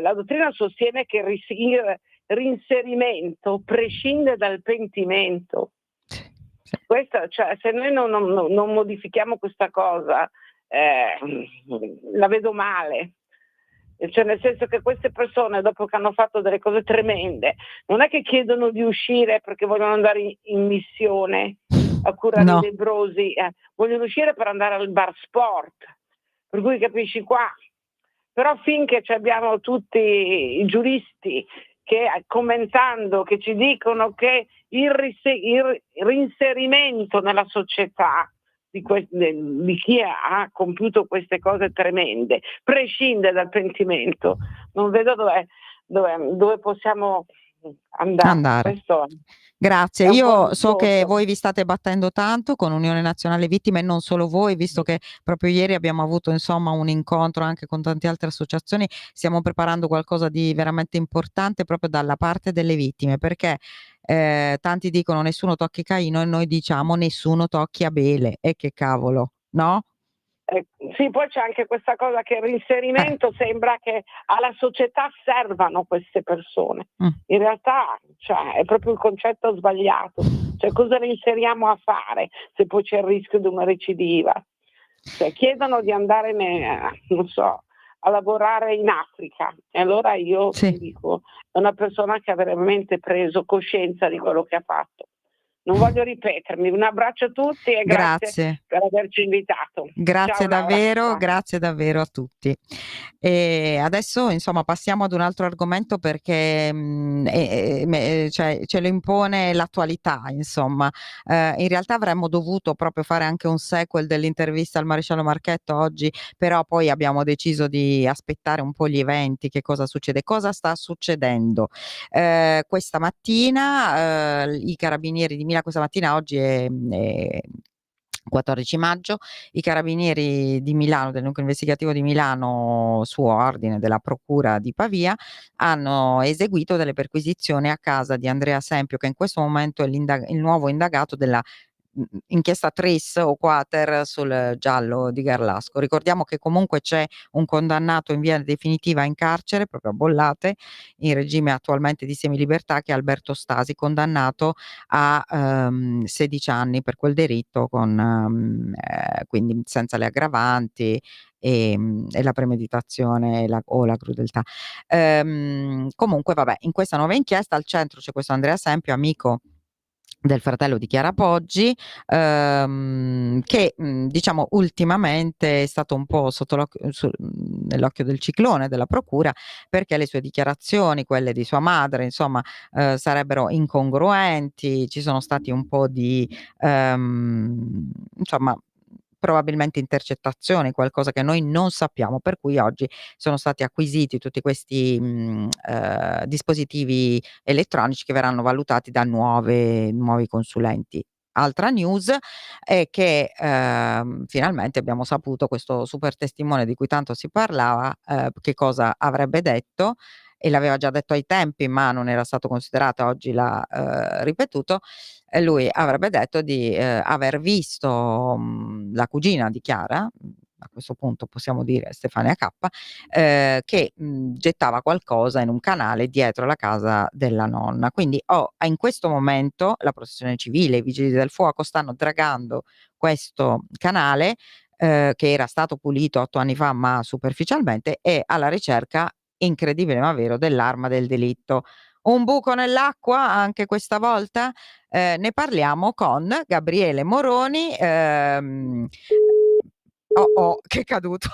Speaker 17: La dottrina sostiene che il reinserimento prescinde dal pentimento. Questo, cioè, se noi non modifichiamo questa cosa, la vedo male. Cioè, nel senso che queste persone, dopo che hanno fatto delle cose tremende, non è che chiedono di uscire perché vogliono andare in missione a curare i lebbrosi, vogliono uscire per andare al bar sport, per cui capisci qua. Però finché abbiamo tutti i giuristi che commentando, che ci dicono che il reinserimento nella società di chi ha compiuto queste cose tremende prescinde dal pentimento, non vedo dove possiamo andare. Questo...
Speaker 4: Grazie,
Speaker 17: È un po'
Speaker 4: io so che
Speaker 17: rischioso.
Speaker 4: voi vi state battendo tanto con Unione Nazionale Vittime, e non solo voi, visto che proprio ieri abbiamo avuto insomma un incontro anche con tante altre associazioni. Stiamo preparando qualcosa di veramente importante proprio dalla parte delle vittime, perché tanti dicono nessuno tocchi Caino e noi diciamo nessuno tocchi Abele, e che cavolo, no?
Speaker 17: Sì, poi c'è anche questa cosa che il reinserimento sembra che alla società servano queste persone. In realtà, cioè, è proprio il concetto sbagliato. Cioè, cosa reinseriamo a fare se poi c'è il rischio di una recidiva? Cioè, chiedono di andare, non so, a lavorare in Africa. E allora io dico, è una persona che ha veramente preso coscienza di quello che ha fatto. Non voglio ripetermi. Un abbraccio a tutti e grazie per averci invitato.
Speaker 4: Grazie
Speaker 17: Ciao, Laura.
Speaker 4: davvero,
Speaker 17: Ciao.
Speaker 4: grazie davvero a tutti. E adesso insomma passiamo ad un altro argomento, perché cioè, ce lo impone l'attualità, insomma. In realtà avremmo dovuto proprio fare anche un sequel dell'intervista al maresciallo Marchetto oggi, però poi abbiamo deciso di aspettare un po' gli eventi, che cosa succede, cosa sta succedendo. Questa mattina i carabinieri di Milano, questa mattina, oggi è 14 maggio, i carabinieri di Milano, del nucleo investigativo di Milano, su ordine della procura di Pavia, hanno eseguito delle perquisizioni a casa di Andrea Sempio, che in questo momento è il nuovo indagato della inchiesta Tris o Quater sul giallo di Garlasco. Ricordiamo che comunque c'è un condannato in via definitiva in carcere, proprio a Bollate, in regime attualmente di semilibertà, che è Alberto Stasi, condannato a 16 anni per quel delitto, quindi senza le aggravanti e la premeditazione o la crudeltà. Comunque vabbè, in questa nuova inchiesta al centro c'è questo Andrea Sempio, amico del fratello di Chiara Poggi, che diciamo ultimamente è stato un po' nell'occhio del ciclone della procura, perché le sue dichiarazioni, quelle di sua madre, insomma, sarebbero incongruenti. Ci sono stati un po' di insomma, probabilmente intercettazioni, qualcosa che noi non sappiamo, per cui oggi sono stati acquisiti tutti questi dispositivi elettronici, che verranno valutati da nuovi consulenti. Altra news è che finalmente abbiamo saputo, questo super testimone di cui tanto si parlava, che cosa avrebbe detto, e l'aveva già detto ai tempi ma non era stato considerato, oggi l'ha ripetuto. Lui avrebbe detto di aver visto la cugina di Chiara, a questo punto possiamo dire Stefania K, che gettava qualcosa in un canale dietro la casa della nonna. Quindi in questo momento la Protezione Civile, i Vigili del Fuoco stanno dragando questo canale, che era stato pulito 8 anni fa ma superficialmente, e alla ricerca, incredibile ma vero, dell'arma del delitto. Un buco nell'acqua anche questa volta? Ne parliamo con Gabriele Moroni. Che è caduto.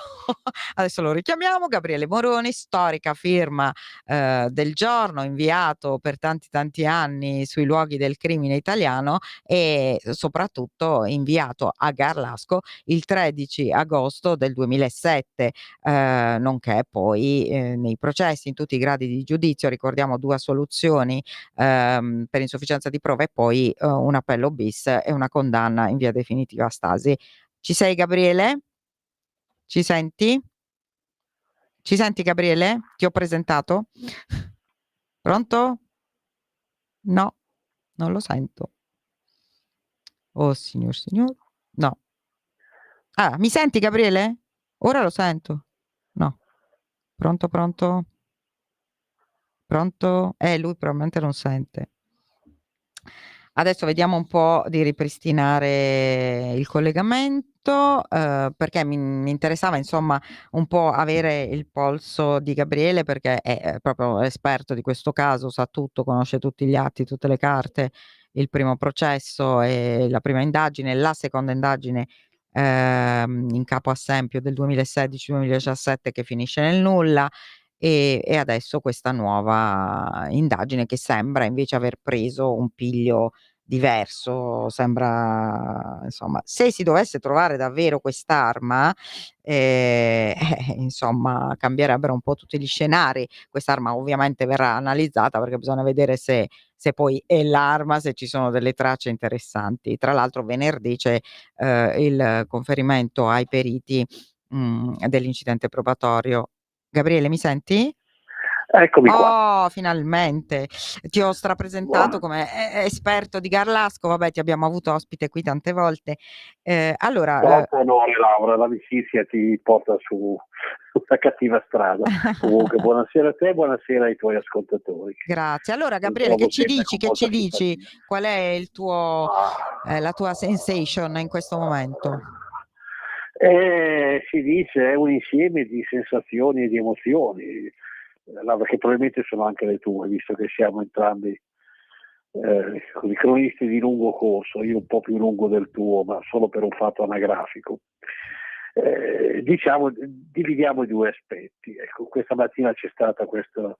Speaker 4: Adesso lo richiamiamo. Gabriele Moroni, storica firma del Giorno, inviato per tanti anni sui luoghi del crimine italiano, e soprattutto inviato a Garlasco il 13 agosto del 2007, nonché poi nei processi in tutti i gradi di giudizio. Ricordiamo 2 assoluzioni per insufficienza di prove, e poi un appello bis e una condanna in via definitiva a Stasi. Ci sei, Gabriele? Ci senti? Ci senti, Gabriele? Ti ho presentato? Pronto? No, non lo sento. Oh signor. No. Ah, mi senti, Gabriele? Ora lo sento. No. Pronto? Pronto? Lui probabilmente non sente. Adesso vediamo un po' di ripristinare il collegamento, perché mi interessava insomma un po' avere il polso di Gabriele, perché è proprio esperto di questo caso, sa tutto, conosce tutti gli atti, tutte le carte, il primo processo e la prima indagine, la seconda indagine in capo a Sempio del 2016-2017, che finisce nel nulla, e adesso questa nuova indagine che sembra invece aver preso un piglio diverso, sembra insomma, se si dovesse trovare davvero quest'arma, insomma cambierebbero un po' tutti gli scenari. Quest'arma ovviamente verrà analizzata perché bisogna vedere se poi è l'arma, se ci sono delle tracce interessanti. Tra l'altro venerdì c'è, il conferimento ai periti, dell'incidente probatorio. Gabriele, mi senti?
Speaker 18: Eccomi qua.
Speaker 4: Oh, finalmente! Ti ho strapresentato come esperto di Garlasco, vabbè ti abbiamo avuto ospite qui tante volte. Allora,
Speaker 18: Troppo onore, Laura, l'amicizia ti porta su una cattiva strada. Comunque buonasera a te, buonasera ai tuoi ascoltatori.
Speaker 4: grazie. Allora
Speaker 18: Mi
Speaker 4: Gabriele,
Speaker 18: trovo
Speaker 4: che ci
Speaker 18: sempre
Speaker 4: dici?
Speaker 18: con
Speaker 4: Che
Speaker 18: molta
Speaker 4: ci dici?
Speaker 18: simpatia.
Speaker 4: Qual è il tuo la tua sensation in questo momento?
Speaker 18: Si dice è un insieme di sensazioni e di emozioni, Laura, che probabilmente sono anche le tue, visto che siamo entrambi così cronisti di lungo corso, io un po' più lungo del tuo, ma solo per un fatto anagrafico. Diciamo, dividiamo i due aspetti. Ecco, questa mattina c'è stata queste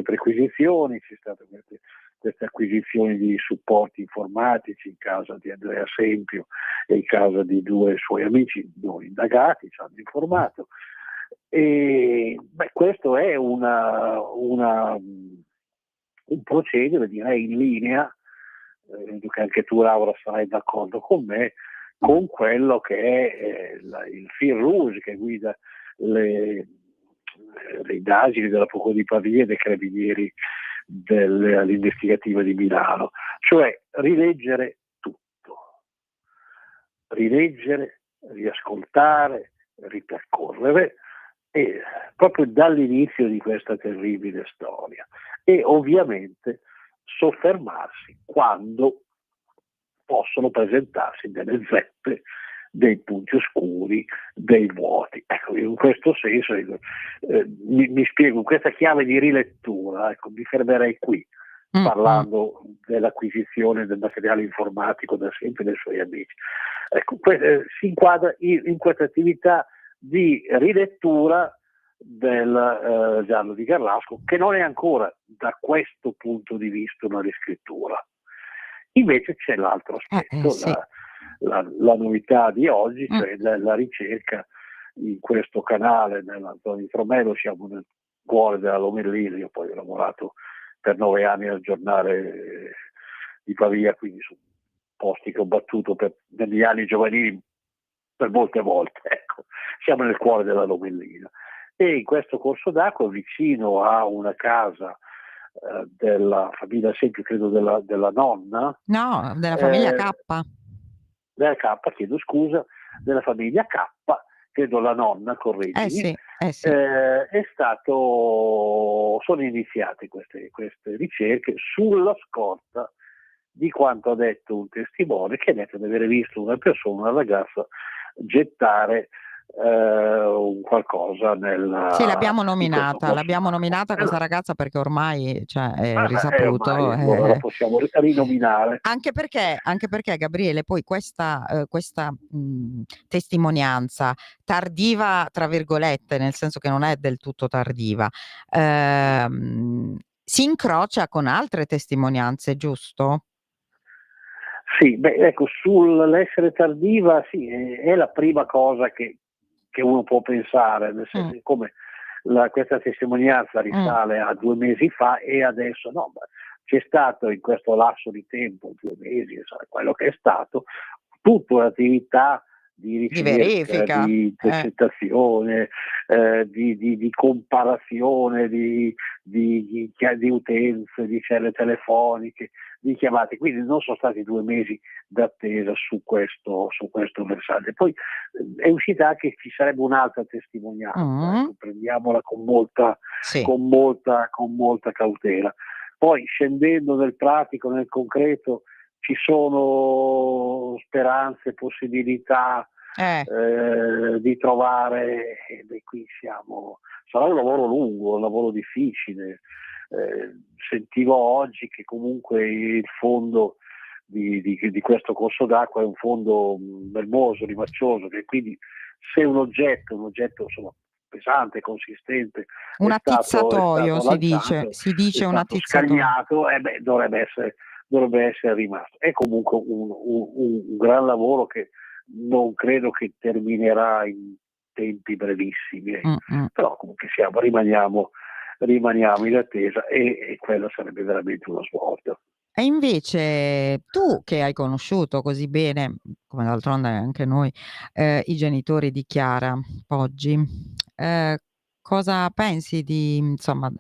Speaker 18: perquisizioni, c'è state queste acquisizioni di supporti informatici in casa di Andrea Sempio e in casa di due suoi amici non indagati, ci hanno informato. E questo è un procedere, direi, in linea, vedo che anche tu, Laura, sarai d'accordo con me, con quello che è il fil rouge che guida le indagini della Procura di Pavia e dei Carabinieri dell'investigativa di Milano, cioè rileggere tutto, rileggere, riascoltare, ripercorrere, e proprio dall'inizio di questa terribile storia, e ovviamente soffermarsi quando possono presentarsi delle zeppe, dei punti oscuri, dei vuoti. Ecco, in questo senso mi spiego, in questa chiave di rilettura, ecco, mi fermerei qui, parlando dell'acquisizione del materiale informatico da Sempio e dei suoi amici. Ecco, si inquadra in questa attività di rilettura del giallo di Garlasco, che non è ancora da questo punto di vista una riscrittura. Invece c'è l'altro aspetto,
Speaker 4: Sì.
Speaker 18: la novità di oggi, cioè la ricerca in questo canale, nella zona di Tromello. Siamo nel cuore della Lomellina. Io poi ho lavorato per 9 anni al giornale di Pavia, quindi su posti che ho battuto negli anni giovanili per molte volte. Ecco, siamo nel cuore della Lomellina, e in questo corso d'acqua, vicino a una casa della famiglia Sempio, credo della nonna,
Speaker 4: No, della famiglia K.
Speaker 18: Della K, chiedo scusa, della famiglia K, credo la nonna, correggimi.
Speaker 4: Sì.
Speaker 18: Sono iniziate queste ricerche sulla scorta di quanto ha detto un testimone, che ha detto di avere visto una persona, una ragazza, gettare un qualcosa
Speaker 4: Sì, l'abbiamo nominata questa ragazza perché ormai è risaputo.
Speaker 18: Allora la possiamo rinominare.
Speaker 4: Anche perché Gabriele, poi questa testimonianza tardiva, tra virgolette, nel senso che non è del tutto tardiva, si incrocia con altre testimonianze, giusto?
Speaker 18: Sì, ecco, sull'essere tardiva, sì, è la prima cosa che uno può pensare, nel senso che come questa testimonianza risale a 2 mesi fa, e adesso no, c'è stato in questo lasso di tempo, 2 mesi, quello che è stato, tutta un'attività di ricerca,
Speaker 4: verifica,
Speaker 18: di intercettazione, di comparazione di utenze, di celle telefoniche, di chiamate. Quindi non sono stati 2 mesi d'attesa su questo versante. Poi è uscita anche, ci sarebbe un'altra testimonianza, ecco, prendiamola con molta cautela. Poi, scendendo nel pratico, nel concreto, ci sono speranze, possibilità di trovare, e qui sarà un lavoro lungo, un lavoro difficile. Sentivo oggi che comunque il fondo di questo corso d'acqua è un fondo melmoso, rimaccioso, che quindi se un oggetto insomma pesante, consistente,
Speaker 4: un attizzatoio, si dice un attizzatoio,
Speaker 18: scagliato, dovrebbe essere dovrebbe essere rimasto. È comunque un gran lavoro che non credo che terminerà in tempi brevissimi, però comunque rimaniamo in attesa e quella sarebbe veramente una svolta.
Speaker 4: E invece tu che hai conosciuto così bene, come d'altronde anche noi, i genitori di Chiara Poggi, cosa pensi di insomma,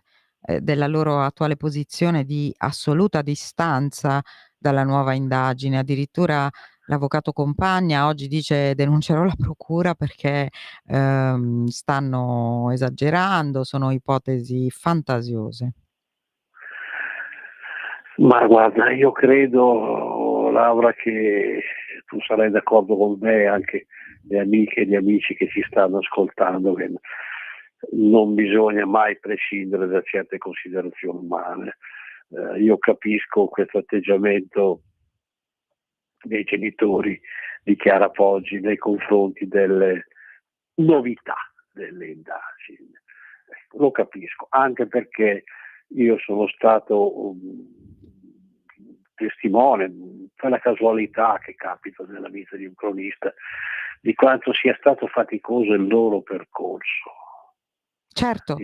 Speaker 4: della loro attuale posizione di assoluta distanza dalla nuova indagine? Addirittura l'avvocato Compagna oggi dice: "Denuncerò la procura perché, stanno esagerando, sono ipotesi fantasiose".
Speaker 18: Ma guarda, io credo, Laura, che tu sarai d'accordo con me, anche le amiche e gli amici che ci stanno ascoltando, che non bisogna mai prescindere da certe considerazioni umane. Io capisco questo atteggiamento dei genitori di Chiara Poggi nei confronti delle novità delle indagini. Lo capisco, anche perché io sono stato testimone, quella casualità che capita nella vita di un cronista, di quanto sia stato faticoso il loro percorso.
Speaker 4: Certo.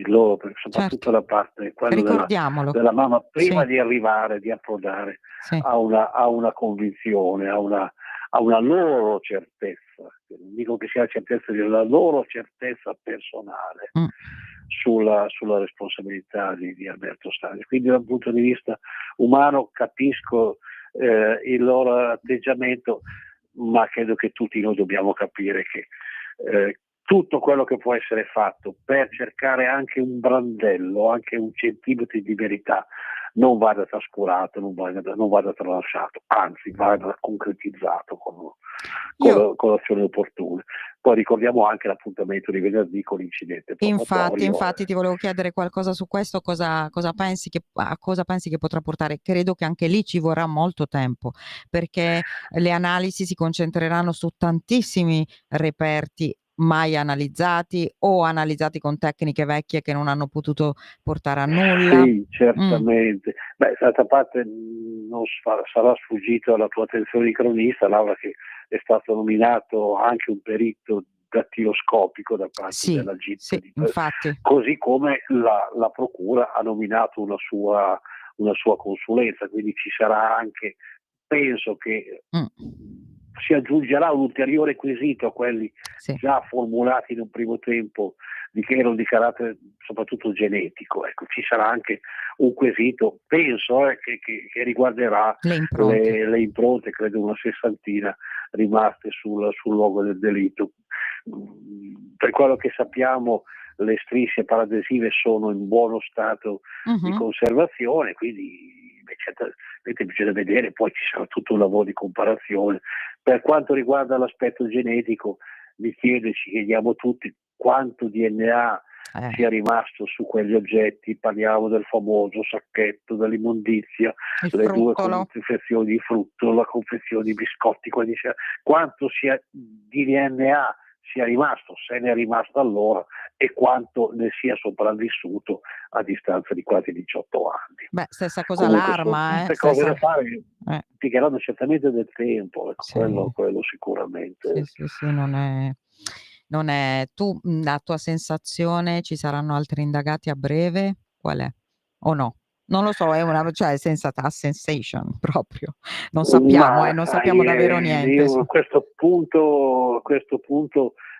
Speaker 18: Soprattutto la parte quello della mamma, prima di arrivare, di approdare a una convinzione, a una loro certezza, non dico che sia la certezza della loro certezza personale sulla responsabilità di Alberto Stagni. Quindi dal punto di vista umano capisco il loro atteggiamento, ma credo che tutti noi dobbiamo capire che tutto quello che può essere fatto per cercare anche un brandello, anche un centimetro di verità, non vada trascurato, non vada tralasciato, anzi vada concretizzato con azioni opportune. Poi ricordiamo anche l'appuntamento di venerdì con l'incidente probatorio.
Speaker 4: Infatti ti volevo chiedere qualcosa su questo, cosa pensi che potrà portare? Credo che anche lì ci vorrà molto tempo, perché le analisi si concentreranno su tantissimi reperti mai analizzati o analizzati con tecniche vecchie che non hanno potuto portare a nulla.
Speaker 18: Sì, certamente. D'altra parte non sarà sfuggito alla tua attenzione di cronista, Laura, che è stato nominato anche un perito dattiloscopico da parte della GIP,
Speaker 4: infatti.
Speaker 18: Così come la procura ha nominato una sua consulenza, quindi ci sarà anche, penso che si aggiungerà un ulteriore quesito a quelli già formulati in un primo tempo che erano di carattere soprattutto genetico. Ecco, ci sarà anche un quesito, penso, che riguarderà le impronte, credo una sessantina rimaste sul luogo del delitto. Per quello che sappiamo le strisce paradesive sono in buono stato di conservazione, quindi bisogna vedere, poi ci sarà tutto un lavoro di comparazione. Per quanto riguarda l'aspetto genetico, ci chiediamo tutti quanto DNA sia rimasto su quegli oggetti. Parliamo del famoso sacchetto, dell'immondizia, le due confezioni di frutto, la confezione di biscotti, quanto di DNA sia rimasto, se ne è rimasto allora, e quanto ne sia sopravvissuto a distanza di quasi 18 anni.
Speaker 4: Stessa cosa
Speaker 18: Comunque
Speaker 4: l'arma,
Speaker 18: sono tutte cose da fare che impiegheranno certamente del tempo, quello sicuramente.
Speaker 4: Sì, non è tu, la tua sensazione, ci saranno altri indagati a breve? Qual è? O no? Non lo so, a sensation proprio. Non sappiamo, non sappiamo davvero niente.
Speaker 18: A questo punto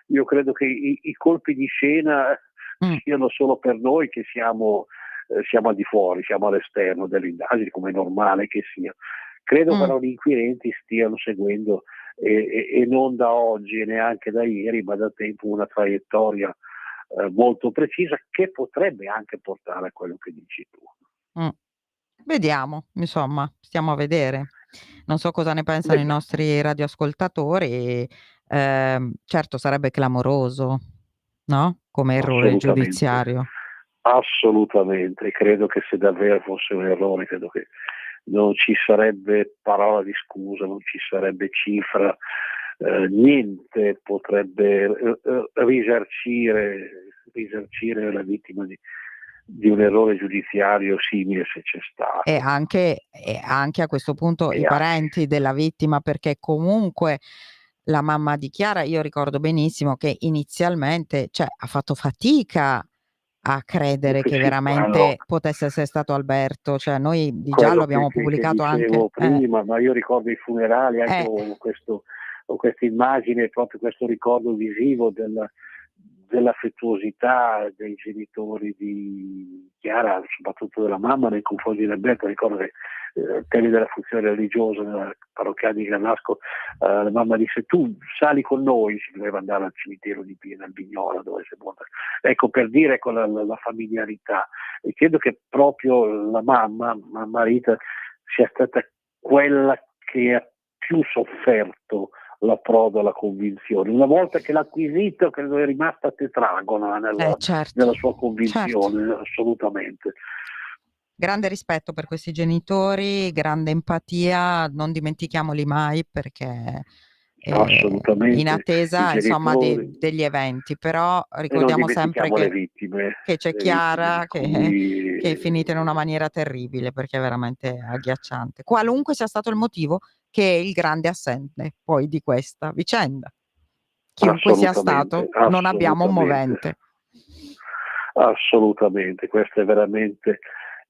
Speaker 18: io credo che i colpi di scena siano solo per noi che siamo al di fuori, siamo all'esterno delle indagini, come è normale che sia. Credo però gli inquirenti stiano seguendo e non da oggi e neanche da ieri, ma da tempo, una traiettoria molto precisa che potrebbe anche portare a quello che dici tu.
Speaker 4: Vediamo, insomma, stiamo a vedere. Non so cosa ne pensano i nostri radioascoltatori. Certo, sarebbe clamoroso, no? Come errore giudiziario.
Speaker 18: Assolutamente, credo che se davvero fosse un errore, credo che non ci sarebbe parola di scusa, non ci sarebbe cifra, niente potrebbe risarcire la vittima di un errore giudiziario simile se c'è stato.
Speaker 4: E anche a questo punto i parenti della vittima, perché comunque la mamma di Chiara, io ricordo benissimo che inizialmente, cioè, ha fatto fatica a credere che veramente potesse essere stato Alberto, cioè noi di Giallo abbiamo pubblicato
Speaker 18: che dicevo
Speaker 4: anche
Speaker 18: prima, ma io ricordo i funerali anche ho questa immagine, proprio questo ricordo visivo dell'affettuosità dei genitori di Chiara, soprattutto della mamma nei confronti di Alberto. Ricordo che al termine della funzione religiosa nella parrocchiale di Granasco, la mamma disse: tu sali con noi, si doveva andare al cimitero di Piena Vignola dove si può andare. Ecco, per dire con la familiarità, e credo che proprio la mamma Rita sia stata quella che ha più sofferto l'approdo alla convinzione. Una volta che l'ha acquisito, credo è rimasta tetragona nella sua convinzione, assolutamente.
Speaker 4: Grande rispetto per questi genitori, grande empatia, non dimentichiamoli mai, perché
Speaker 18: assolutamente
Speaker 4: in attesa insomma degli eventi, però ricordiamo sempre che c'è Chiara che è finita in una maniera terribile, perché è veramente agghiacciante, qualunque sia stato il motivo, che è il grande assente poi di questa vicenda. Chiunque sia stato, non abbiamo un movente.
Speaker 18: Assolutamente, questo è veramente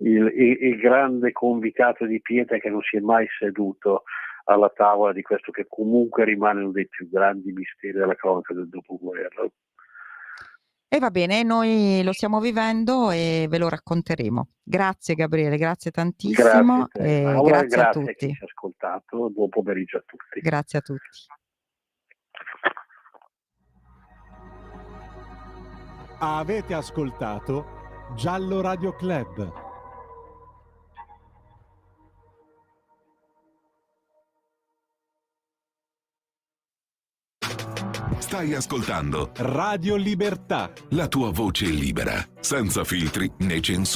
Speaker 18: il grande convitato di pietra che non si è mai seduto alla tavola di questo che comunque rimane uno dei più grandi misteri della cronaca del dopoguerra.
Speaker 4: E va bene, noi lo stiamo vivendo e ve lo racconteremo. Grazie Gabriele, grazie tantissimo.
Speaker 18: Grazie a te,
Speaker 4: grazie a tutti.
Speaker 18: A chi ci ha ascoltato, buon pomeriggio a tutti.
Speaker 4: Grazie a tutti.
Speaker 1: Avete ascoltato Giallo Radio Club.
Speaker 19: Stai ascoltando
Speaker 1: Radio Libertà.
Speaker 19: La tua voce libera, senza filtri né censura.